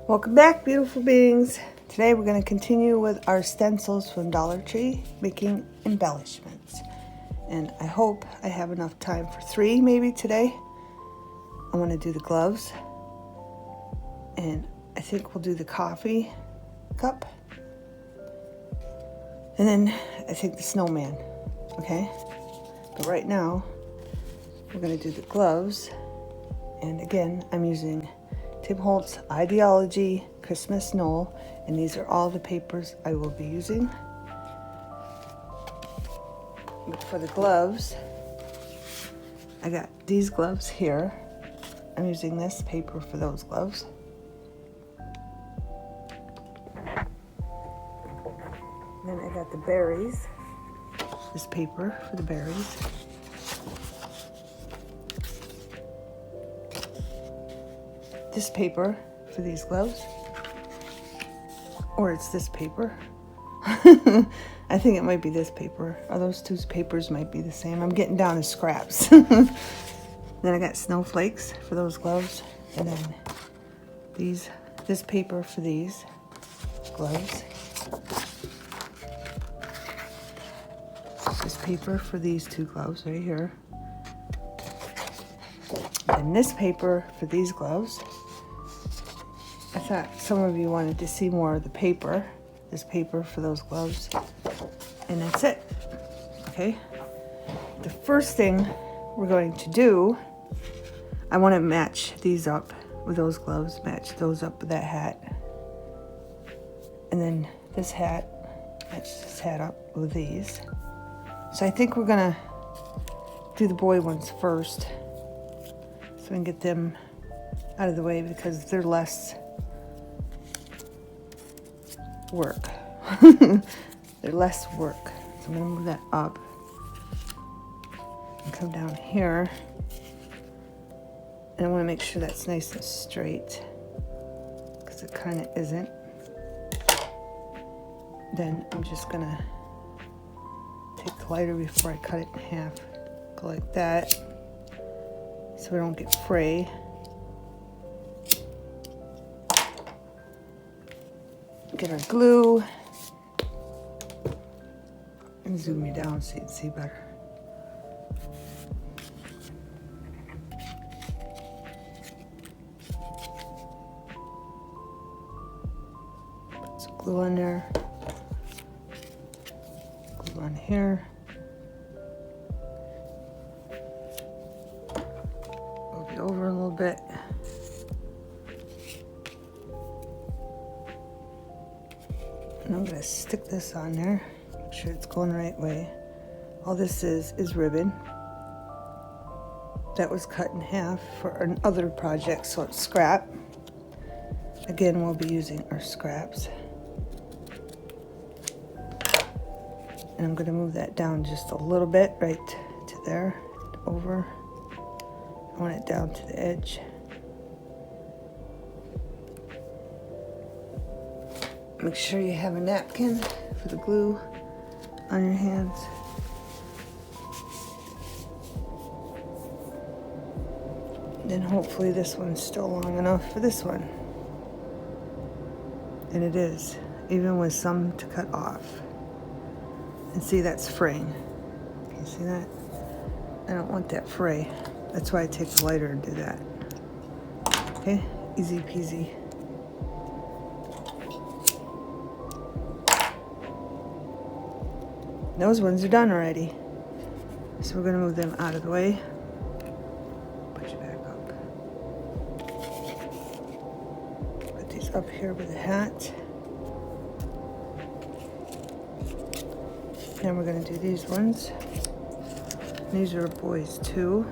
Welcome back, beautiful beings. Today we're going to continue with our stencils from Dollar Tree, making embellishments. And I hope I have enough time for 3 maybe today. I want to do the gloves. And I think we'll do the coffee cup. And then I think the snowman, okay? But right now, we're going to do the gloves. And again, I'm using Tim Holtz Ideology Christmas Knoll, and these are all the papers I will be using. But for the gloves, I got these gloves here. I'm using this paper for those gloves. And then I got the berries, this paper for the berries. This paper for these gloves, or it's this paper. I think it might be this paper, or those two papers might be the same. I'm getting down to scraps. Then I got snowflakes for those gloves, and then this paper for these gloves, this paper for these 2 gloves right here, and this paper for these gloves. I thought some of you wanted to see more of the paper, this paper for those gloves, and that's it, okay? The first thing we're going to do, I want to match these up with those gloves, match those up with that hat, and then this hat, match this hat up with these. So I think we're gonna do the boy ones first, so we can get them out of the way because they're less work. They're less work. So I'm going to move that up and come down here. And I want to make sure that's nice and straight because it kind of isn't. Then I'm just going to take the lighter before I cut it in half. Go like that so we don't get fray. Get our glue and zoom you down so you can see better. Put some glue on there, glue on here. Move it over a little bit. And I'm going to stick this on there, make sure it's going the right way. All this is ribbon. That was cut in half for another project, so it's scrap. Again, we'll be using our scraps. And I'm going to move that down just a little bit, right to there, over. I want it down to the edge. Make sure you have a napkin for the glue on your hands. Then hopefully this one's still long enough for this one. And it is, even with some to cut off. And see, that's fraying. Can you see that? I don't want that fray. That's why I take the lighter and do that. Okay, easy peasy. Those ones are done already. So we're gonna move them out of the way. Put you back up. Put these up here with the hat. Then we're gonna do these ones. These are boys too.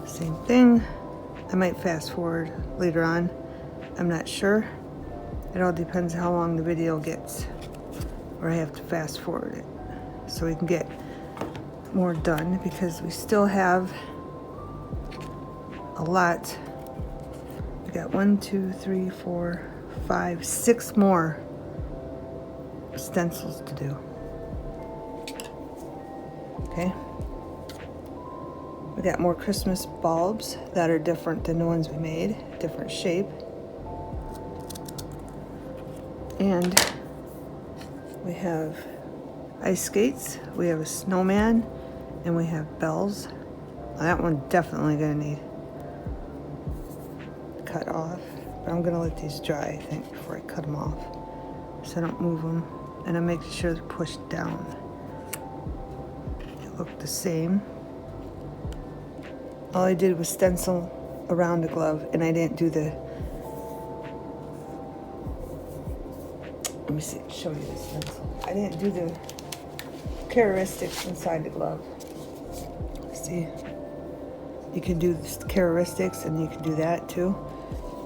Same thing. I might fast forward later on. I'm not sure. It all depends how long the video gets. Or I have to fast forward it so we can get more done because we still have a lot. We got 1, 2, 3, 4, 5, 6 more stencils to do. Okay. We got more Christmas bulbs that are different than the ones we made, different shape. And we have ice skates, we have a snowman, and we have bells. That one definitely gonna need cut off, but I'm gonna let these dry, I think, before I cut them off, so I don't move them, and I'm making sure they're pushed down. They look the same. All I did was stencil around the glove, and I didn't do the, let me see, show you the stencil. I didn't do the characteristics inside the glove. See, you can do the characteristics and you can do that too,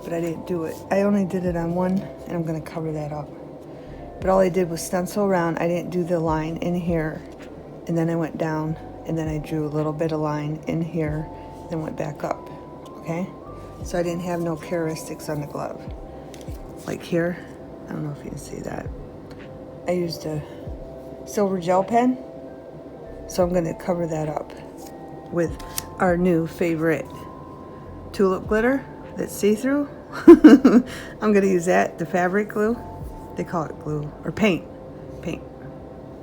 but I didn't do it. I only did it on one, and I'm gonna cover that up. But all I did was stencil around. I didn't do the line in here, and then I went down, and then I drew a little bit of line in here, then went back up, okay? So I didn't have no characteristics on the glove. Like here, I don't know if you can see that. I used a silver gel pen, so I'm gonna cover that up with our new favorite tulip glitter that's see-through. I'm gonna use that, the fabric glue. They call it glue, or paint. Paint.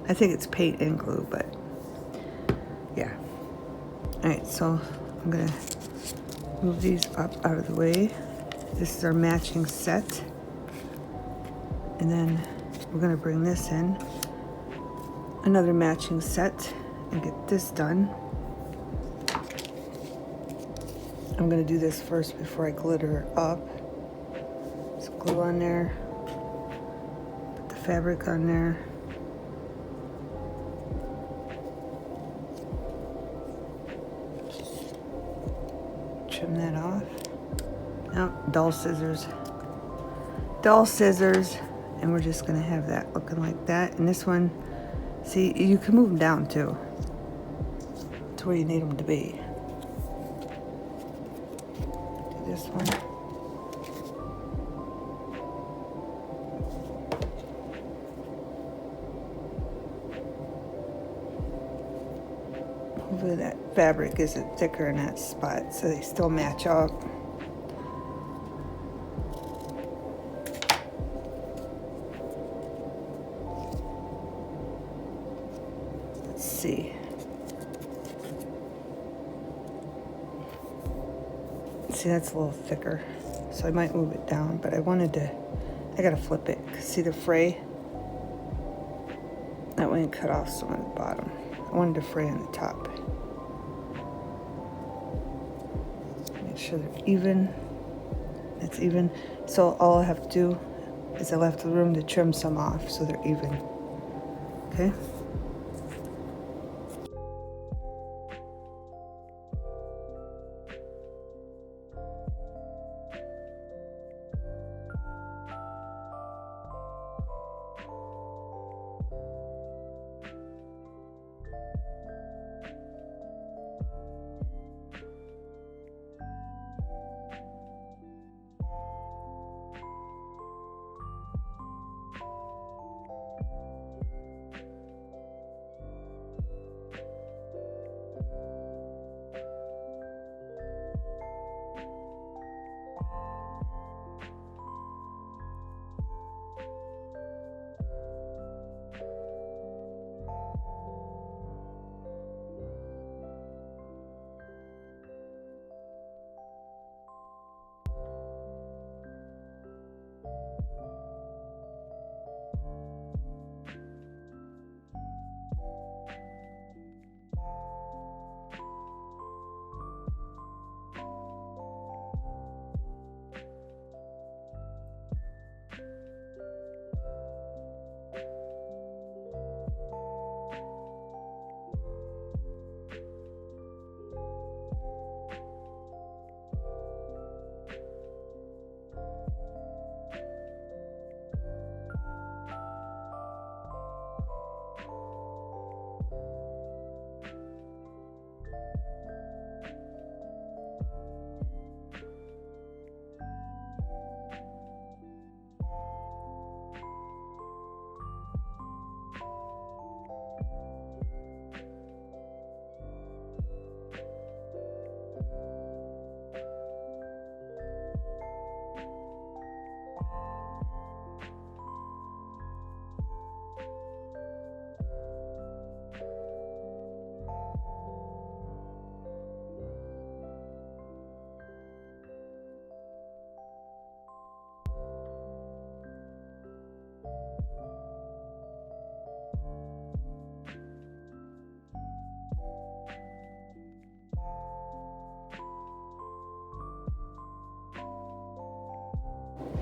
I think it's paint and glue, but yeah. All right, so I'm gonna move these up out of the way. This is our matching set. And then we're gonna bring this in, another matching set, and get this done. I'm gonna do this first before I glitter up. So glue on there, put the fabric on there. Trim that off. Now, dull scissors. Dull scissors, and we're just gonna have that looking like that. And this one, see, you can move them down too, to where you need them to be. This one. Hopefully that fabric isn't thicker in that spot, so they still match up. Let's see. See, that's a little thicker, so I might move it down, but I gotta flip it. See the fray? That way it cut off some on the bottom. I wanted to fray on the top. Make sure they're even. It's even. So all I have to do is I left the room to trim some off so they're even. Okay?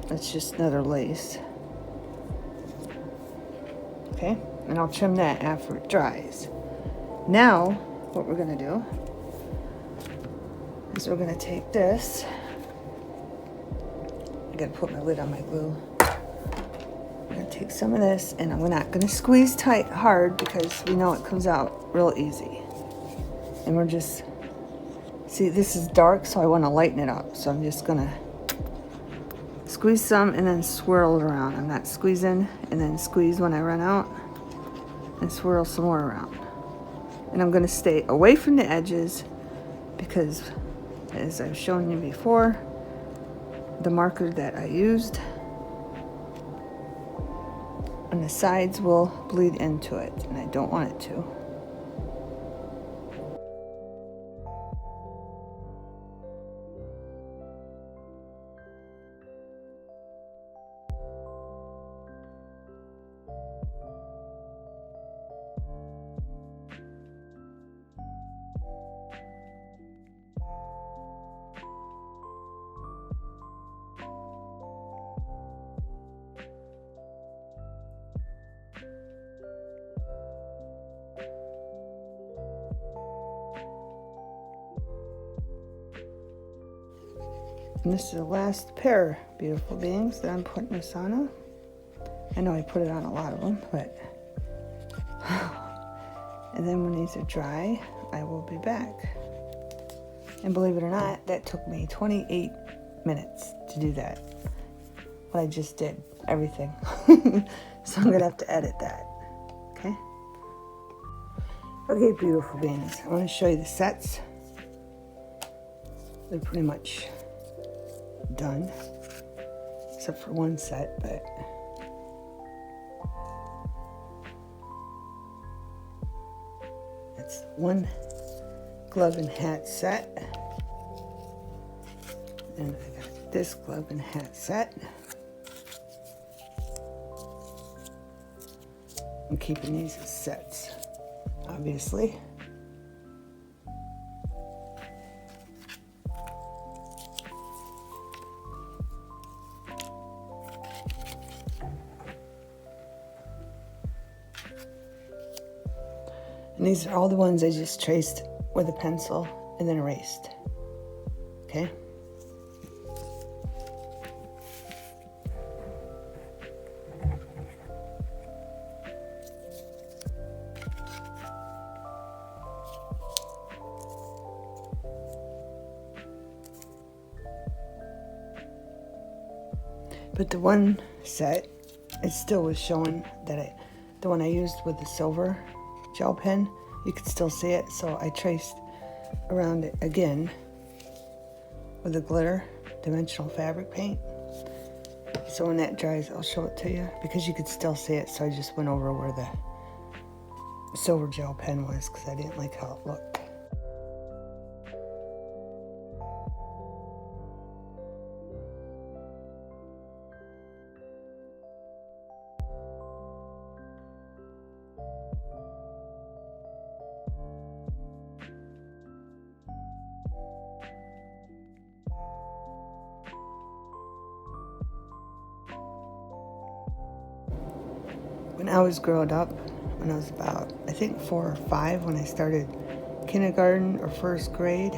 That's just another lace. Okay, and I'll trim that after it dries. Now, what we're gonna do is we're gonna take this. I gotta put my lid on my glue. I'm gonna take some of this, and I'm not gonna squeeze tight hard because we know it comes out real easy. And we're just, see, this is dark, so I wanna lighten it up. So I'm just gonna squeeze some and then swirl it around. I'm not squeezing and then squeeze when I run out, and swirl some more around. And I'm gonna stay away from the edges because, as I've shown you before, the marker that I used on the sides will bleed into it, and I don't want it to. And this is the last pair, beautiful beings, that I'm putting this on. I know I put it on a lot of them, but... And then when these are dry, I will be back. And believe it or not, that took me 28 minutes to do that. What I just did, everything. So I'm gonna have to edit that, okay? Okay, beautiful beings, I wanna show you the sets. They're pretty much done, except for one set, but it's one glove and hat set, and I got this glove and hat set. I'm keeping these as sets, obviously. And these are all the ones I just traced with a pencil and then erased. Okay? But the one set, it still was showing that the one I used with the silver gel pen, you could still see it, so I traced around it again with the glitter dimensional fabric paint. So when that dries, I'll show it to you because you could still see it, so I just went over where the silver gel pen was because I didn't like how it looked. When I was growing up, when I was about, I think 4 or 5, when I started kindergarten or first grade,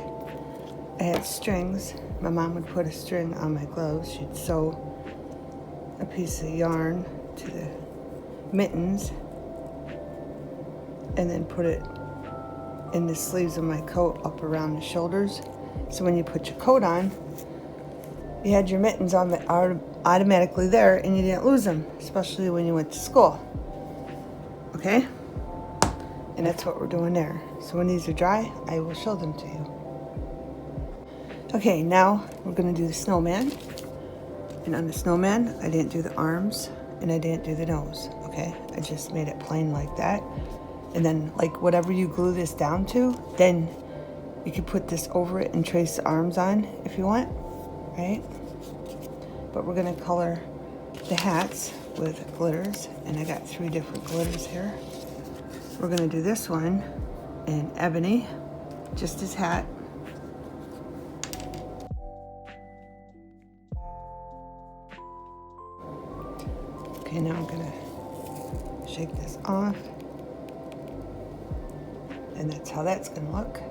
I had strings. My mom would put a string on my gloves. She'd sew a piece of yarn to the mittens and then put it in the sleeves of my coat up around the shoulders. So when you put your coat on, you had your mittens on automatically there and you didn't lose them, especially when you went to school. Okay? And that's what we're doing there. So when these are dry, I will show them to you. Okay, now we're gonna do the snowman. And on the snowman, I didn't do the arms and I didn't do the nose, okay? I just made it plain like that. And then like whatever you glue this down to, then you can put this over it and trace the arms on if you want, right? But we're gonna color the hats with glitters, and I got 3 different glitters here. We're gonna do this one in ebony, just his hat. Okay, now I'm gonna shake this off. And that's how that's gonna look.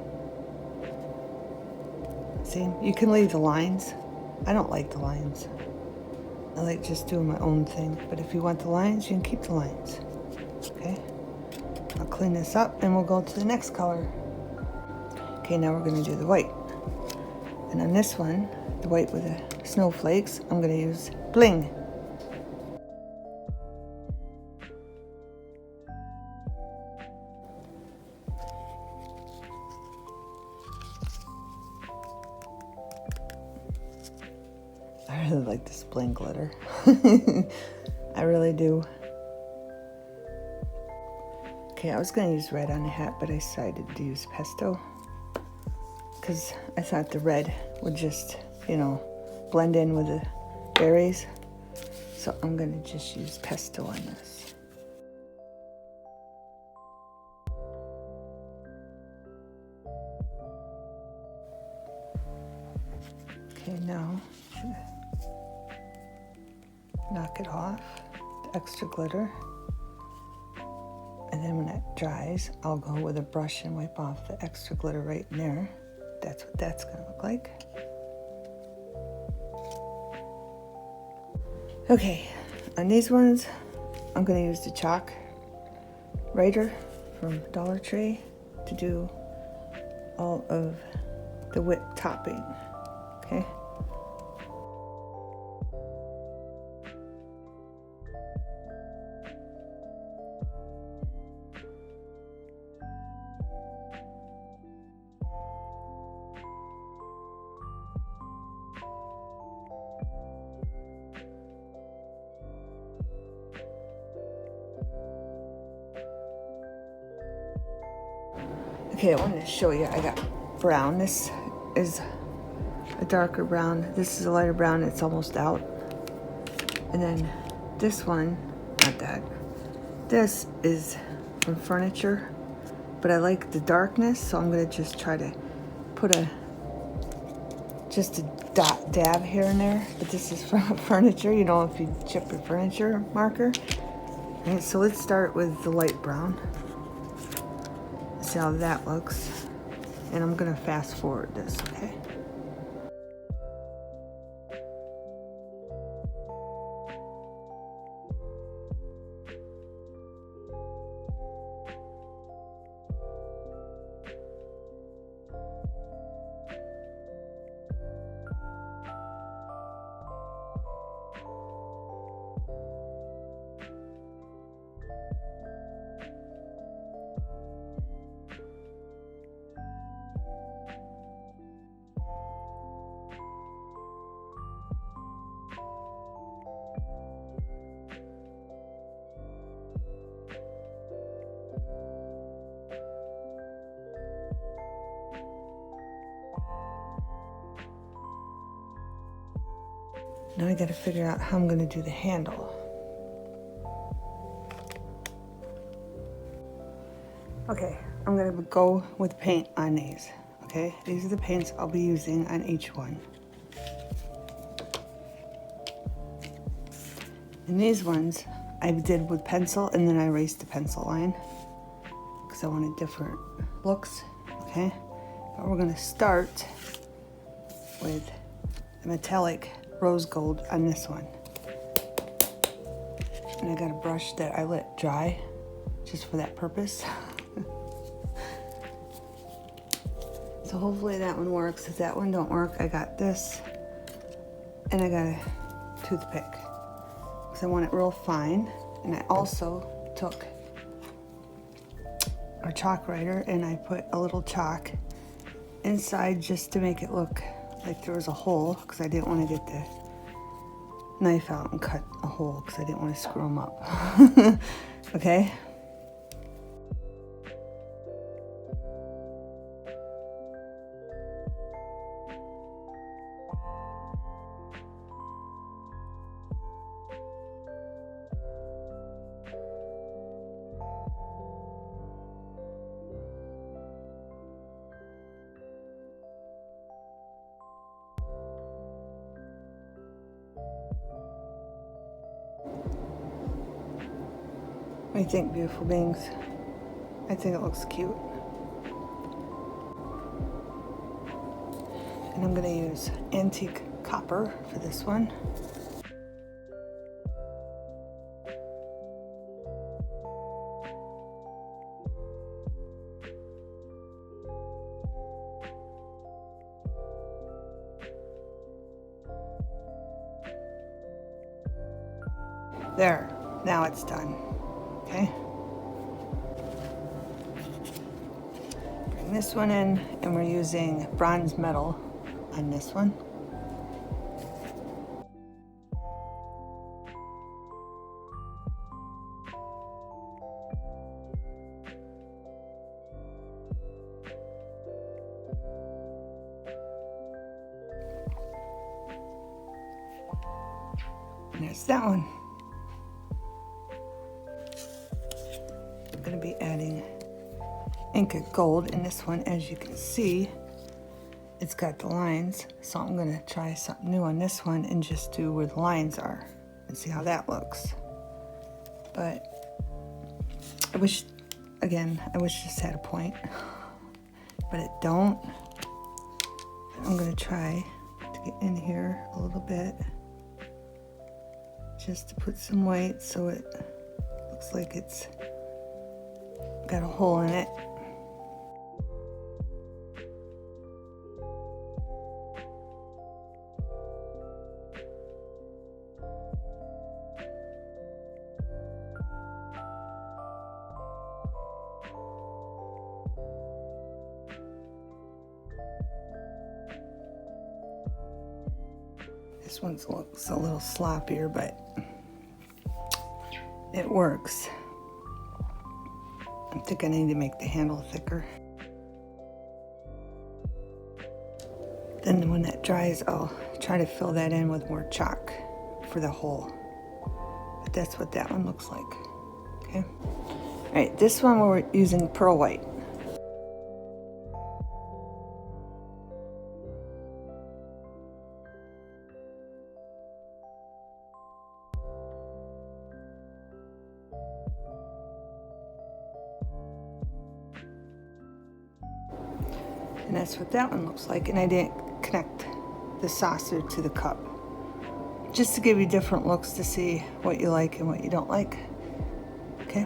See, you can leave the lines. I don't like the lines. I like just doing my own thing. But if you want the lines, you can keep the lines. Okay, I'll clean this up and we'll go to the next color. Okay, now we're gonna do the white. And on this one, the white with the snowflakes, I'm gonna use Bling. I really like this Bling glitter. I really do. Okay, I was gonna use red on the hat, but I decided to use pesto because I thought the red would just, you know, blend in with the berries. So I'm gonna just use pesto on this. Okay, now knock it off, the extra glitter. And then when it dries, I'll go with a brush and wipe off the extra glitter right in there. That's what that's gonna look like. Okay, on these ones, I'm gonna use the chalk writer from Dollar Tree to do all of the whip topping, okay? Okay, I wanted to show you, I got brown. This is a darker brown. This is a lighter brown, it's almost out. And then this one, not that. This is from furniture, but I like the darkness, so I'm gonna just try to put just a dab here and there. But this is from furniture, you know, if you chip your furniture marker. And so let's start with the light brown. See how that looks. And I'm gonna fast forward this, okay? Now I gotta figure out how I'm gonna do the handle. Okay, I'm gonna go with paint on these, okay? These are the paints I'll be using on each one. And these ones I did with pencil and then I erased the pencil line because I wanted different looks, okay? But we're gonna start with the metallic rose gold on this one. And I got a brush that I let dry just for that purpose. So hopefully that one works. If that one don't work, I got this and I got a toothpick because I want it real fine. And I also took our chalk writer and I put a little chalk inside just to make it look like there was a hole because I didn't want to get the knife out and cut a hole because I didn't want to screw them up. Okay. I think, beautiful beings? I think it looks cute. And I'm gonna use antique copper for this one. There, now it's done, okay? Bring this one in, and we're using bronze metal on this one. And there's that one. I'm going to be adding Inca Gold in this one. As you can see, it's got the lines, so I'm going to try something new on this one and just do where the lines are and see how that looks. But I wish this had a point, but it don't. I'm going to try to get in here a little bit just to put some white so it looks like it's got a hole in it. This one looks a little sloppier, but it works. I think I need to make the handle thicker. Then when that dries, I'll try to fill that in with more chalk for the hole. But that's what that one looks like, okay? All right, this one we're using pearl white. And that's what that one looks like. And I didn't connect the saucer to the cup, just to give you different looks to see what you like and what you don't like. Okay.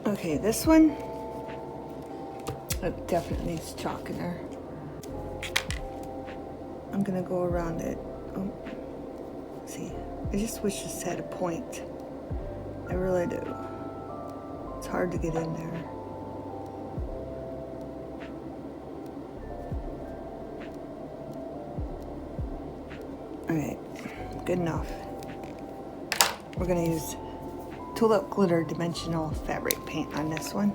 Okay, this one, it definitely needs chalk in there. I'm gonna go around it. Oh, see, I just wish this had a point. I really do. It's hard to get in there. All right, good enough. We're gonna use Tulip Glitter Dimensional Fabric Paint on this one.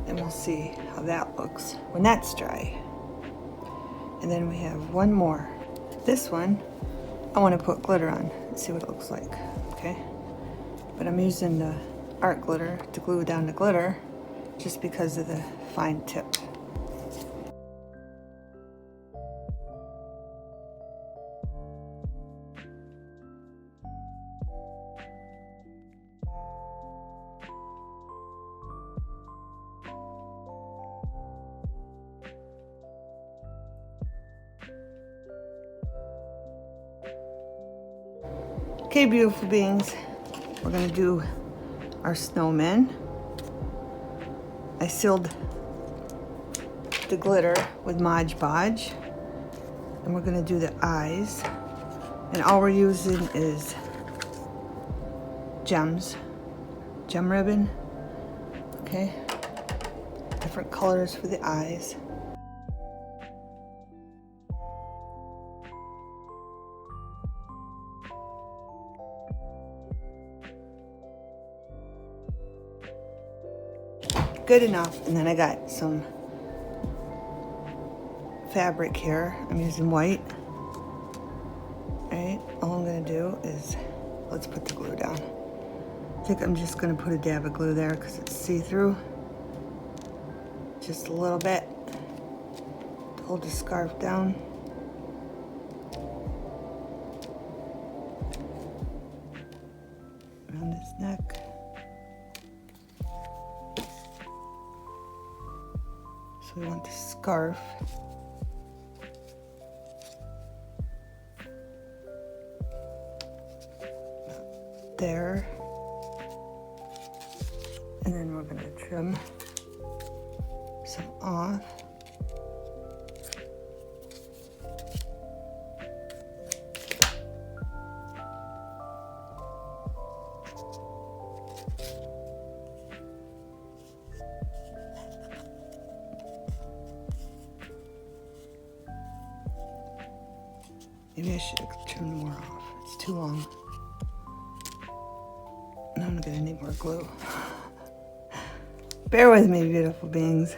And we'll see how that looks when that's dry. And then we have one more. This one, I wanna put glitter on and see what it looks like, okay? But I'm using the art glitter to glue down the glitter just because of the fine tip. Okay, beautiful beings, we're gonna do our snowman. I sealed the glitter with Mod Podge, and we're gonna do the eyes. And all we're using is gem ribbon, okay? Different colors for the eyes. Good enough. And then I got some fabric here. I'm using white. All right, all I'm gonna do is, let's put the glue down. I think I'm just gonna put a dab of glue there because it's see-through. Just a little bit. hold the scarf down. Around his neck. So we want the scarf. There. And then we're going to trim some off. Maybe I should trim more off. It's too long. Now I'm gonna need more glue. Bear with me, beautiful beings.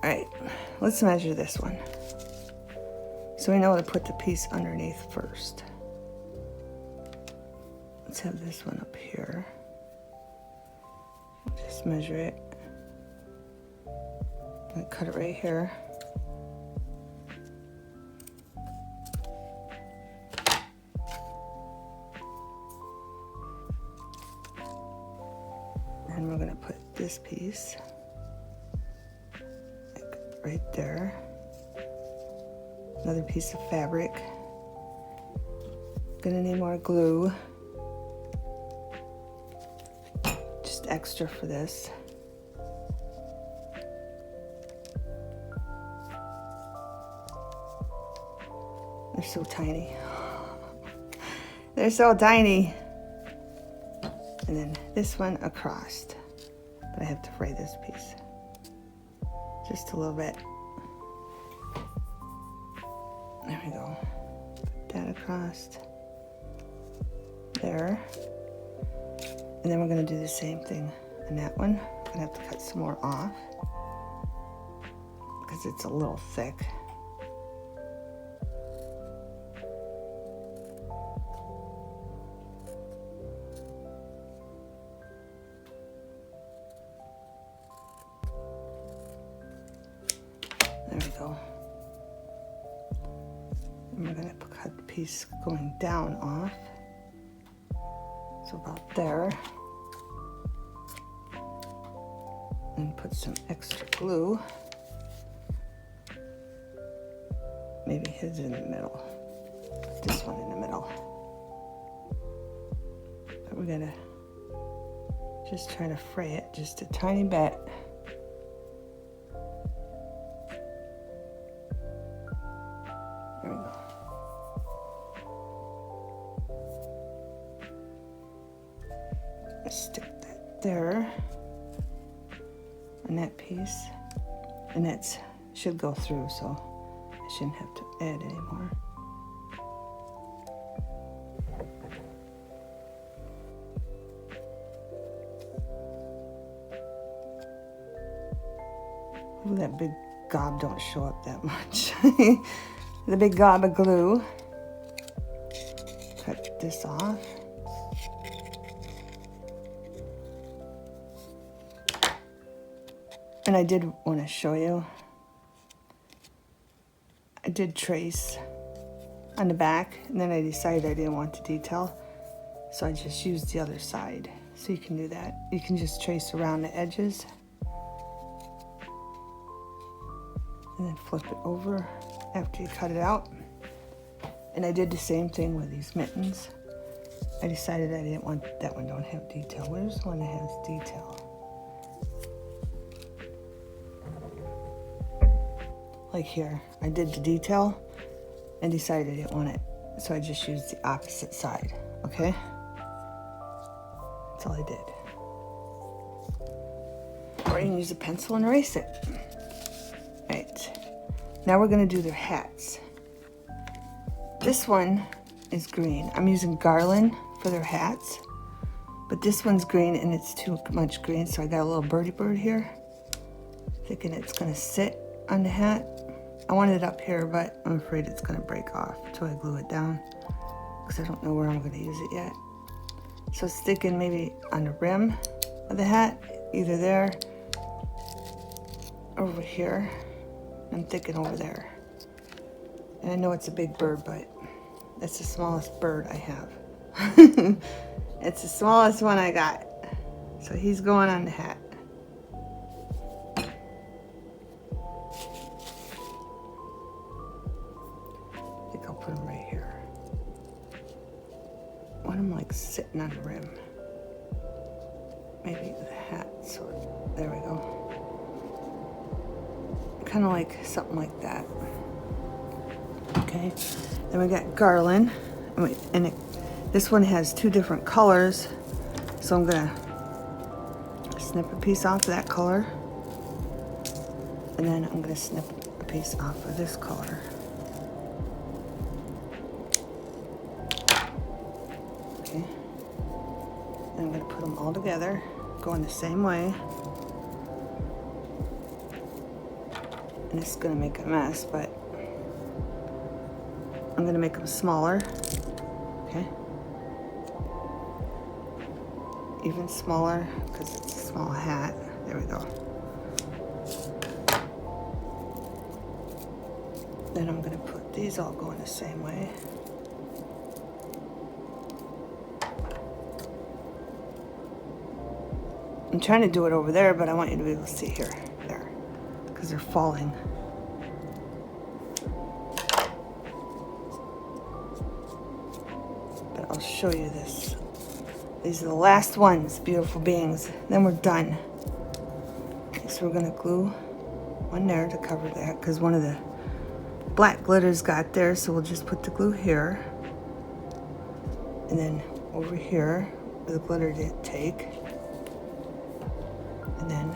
All right, let's measure this one. So we know to put the piece underneath first. Let's have this one up here. Just measure it. I'm gonna cut it right here. And we're gonna put this piece right there. Another piece of fabric. Gonna need more glue. Just extra for this. They're so tiny. They're so tiny. And then this one across. But I have to fray this piece. Just a little bit. There we go. Put that across. There. And then we're going to do the same thing on that one. I'm going to have to cut some more off because it's a little thick. There we go. And we're going to cut the piece going down off. So about there. And put some extra glue. Maybe his in the middle. Put this one in the middle. But we're gonna just try to fray it just a tiny bit. There we go. Stick that there on that piece, and that should go through, so I shouldn't have to add anymore. Ooh, that big gob don't show up that much. The big gob of glue. Cut this off. And I did want to show you, I did trace on the back, and then I decided I didn't want the detail, so I just used the other side. So you can do that. You can just trace around the edges, and then flip it over after you cut it out. And I did the same thing with these mittens. I decided I didn't want, that one don't have detail. Where's the one that has detail? Like here, I did the detail and decided I didn't want it, so I just used the opposite side, okay? That's all I did. Or you can use a pencil and erase it. Right, now we're gonna do their hats. This one is green. I'm using garland for their hats, but this one's green and it's too much green, so I got a little birdie bird here, thinking it's gonna sit on the hat. I want it up here, but I'm afraid it's gonna break off until I glue it down because I don't know where I'm gonna use it yet. So it's sticking maybe on the rim of the hat, either there, over here. I'm thinking over there. And I know it's a big bird, but that's the smallest bird I have. It's the smallest one I got. So he's going on the hat. I think I'll put him right here. I want him like sitting on the rim. Maybe the hat, so there we go. Kind of like something like that. Okay, then we got garland. And this one has two different colors. So I'm gonna snip a piece off of that color. And then I'm gonna snip a piece off of this color. Okay. And I'm gonna put them all together, going the same way. And it's gonna make a mess, but I'm gonna make them smaller, okay? Even smaller, because it's a small hat. There we go. Then I'm gonna put these all going the same way. I'm trying to do it over there, but I want you to be able to see here, there, because they're falling. But I'll show you this. These are the last ones, beautiful beings. Then we're done. Okay, so we're gonna glue one there to cover that, because one of the black glitters got there, so we'll just put the glue here. And then over here, where the glitter didn't take. And then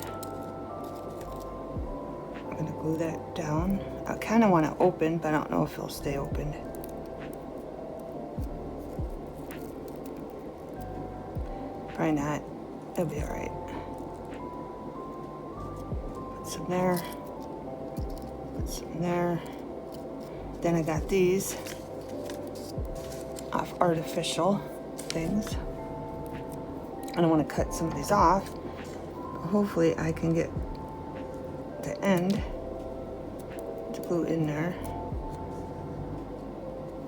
I'm gonna glue that down. I kind of want to open, but I don't know if it'll stay open. Probably not. It'll be all right. Put some there. Put some there. Then I got these off artificial things. And I want to cut some of these off. Hopefully I can get the end to glue in there.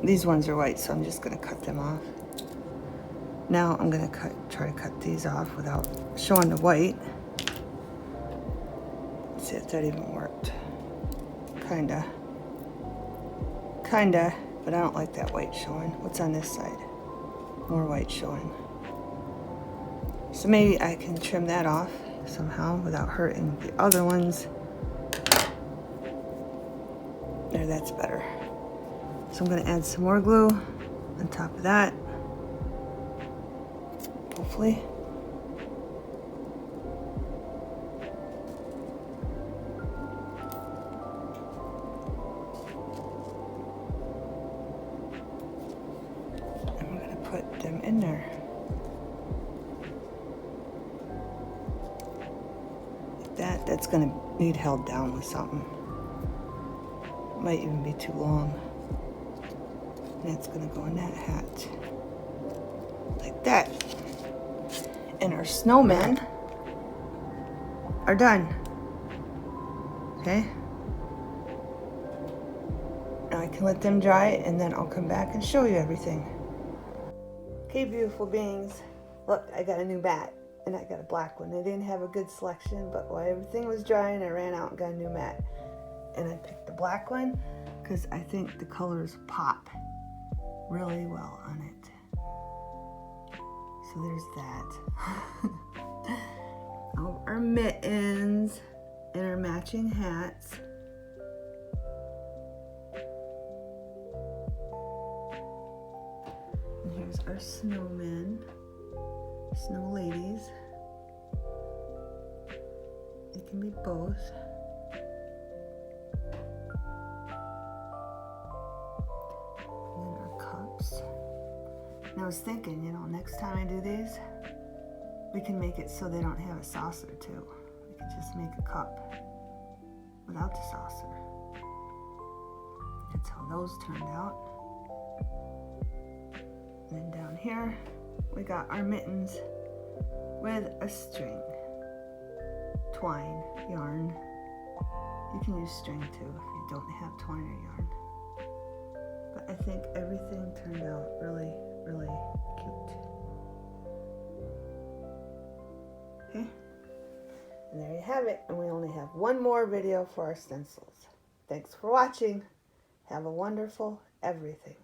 These ones are white, so I'm just going to cut them off. Now I'm going to try to cut these off without showing the white. Let's see if that even worked. Kinda, but I don't like that white showing. What's on this side? More white showing. So maybe I can trim that off somehow without hurting the other ones. There, that's better. So I'm going to add some more glue on top of that. Hopefully. And we're going to put them in there. That's gonna need held down with something. Might even be too long. And that's gonna go in that hat. Like that. And our snowmen are done. Okay? Now I can let them dry and then I'll come back and show you everything. Okay, beautiful beings. Look, I got a new bat. And I got a black one. I didn't have a good selection, but while everything was drying, I ran out and got a new mat. And I picked the black one because I think the colors pop really well on it. So there's that. All our mittens and our matching hats. And here's our snowmen. Snow ladies. It can be both. And then our cups. And I was thinking, you know, next time I do these, we can make it so they don't have a saucer too. We can just make a cup without the saucer. That's how those turned out. And then down here, we got our mittens with a string, twine, yarn. You can use string too if you don't have twine or yarn. But I think everything turned out really, really cute. Okay, and there you have it. And we only have one more video for our stencils. Thanks for watching. Have a wonderful everything.